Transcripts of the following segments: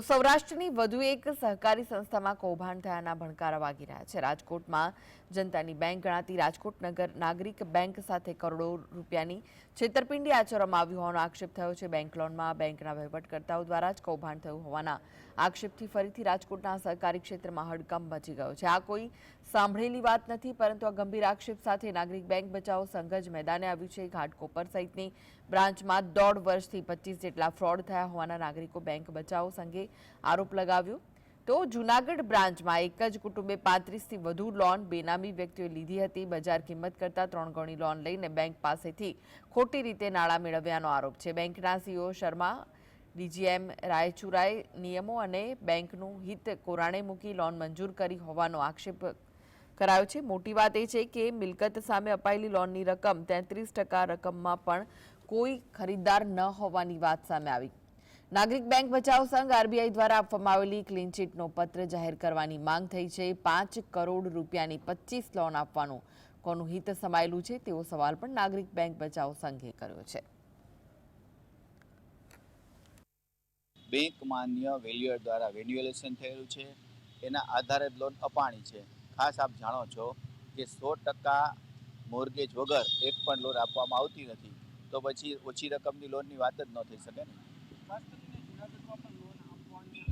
સૌરાષ્ટ્રની વધુ એક સહકારી સંસ્થામાં કૌભાંડ થયાના ભણકારા વાગી રહ્યા છે। રાજકોટમાં જનતાની બેંક ગણાતી રાજકોટ નગર નાગરિક બેંક સાથે કરોડો રૂપિયાની છેતરપિંડી આચરવામાં આવી હોવાનો આક્ષેપ થયો છે। બેંક લોનમાં બેંકના વહીવટકર્તાઓ દ્વારા જ કૌભાંડ થયું હોવાના આક્ષેપથી ફરીથી રાજકોટના સહકારી ક્ષેત્રમાં હડકંપ મચી ગયો છે। આ કોઈ સાંભળેલી વાત નથી, પરંતુ આ ગંભીર આક્ષેપ સાથે નાગરિક બેંક બચાવો સંઘ જ મેદાને આવ્યું છે। ઘાટકોપર સહિતની બ્રાન્ચમાં 1.5 વર્ષથી 25 જેટલા ફ્રોડ થયા હોવાના નાગરિકો બેંક બચાવો સંઘે આરોપ લગાવ્યો। તો જૂનાગઢ બ્રાન્ચમાં એક જ કુટુંબે 35થી વધુ લોન બેનામી વ્યક્તિઓએ લીધી હતી। બજાર કિંમત કરતાં 3 ગણી લોન લઈને બેંક પાસેથી ખોટી રીતે નાણાં મેળવ્યાનો આરોપ છે। બેંકના સીઓ શર્મા ડીજીએમ રાયચુરાએ નિયમો અને બેંકનું હિત કોરાણે મૂકી લોન મંજૂર કરી હોવાનો આક્ષેપ કરાયો છે। મોટી વાત એ છે કે મિલકત સામે અપાયેલી લોનની રકમ 33% રકમમાં પણ કોઈ ખરીદદાર ન હોવાની વાત સામે આવી। નાગરિક બેંક બચાવ સંઘ આરબીઆઈ દ્વારા આપવામાં આવેલી ક્લીન ચીટનો પત્ર જાહેર કરવાની માંગ થઈ છે। 5 કરોડ રૂપિયાની 25 લોન આપવાનું કોનું હિત સમાયેલું છે તેવો સવાલ પણ નાગરિક બેંક બચાવ સંઘે કર્યો છે। બેંક માન્ય વેલ્યુઅર દ્વારા વેન્યુએલેશન થયેલું છે, એના આધારે લોન અપાણી છે। ખાસ આપ જાણો છો કે 100% મોર્ગેજ વગર એક પણ લોન આપવામાં આવતી નથી, તો પછી ઓછી રકમની લોનની વાત જ ન થઈ શકે ને।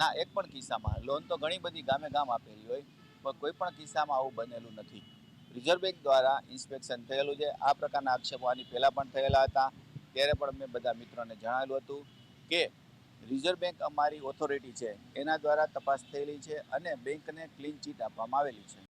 ના, એક પણ કિસ્સામાં લોન તો ઘણી બધી ગામે ગામ આપેલી હોય, પણ કોઈ પણ કિસ્સામાં આવું બનેલું નથી। રિઝર્વ બેંક દ્વારા ઇન્સ્પેક્શન થયેલું છે। આ પ્રકારના આક્ષેપો આની પહેલાં પણ થયેલા હતા, ત્યારે પણ મેં બધા મિત્રોને જણાવેલું હતું કે રિઝર્વ બેંક અમારી ઓથોરિટી છે, એના દ્વારા તપાસ થયેલી છે અને બેંકને ક્લીન ચીટ આપવામાં આવેલી છે।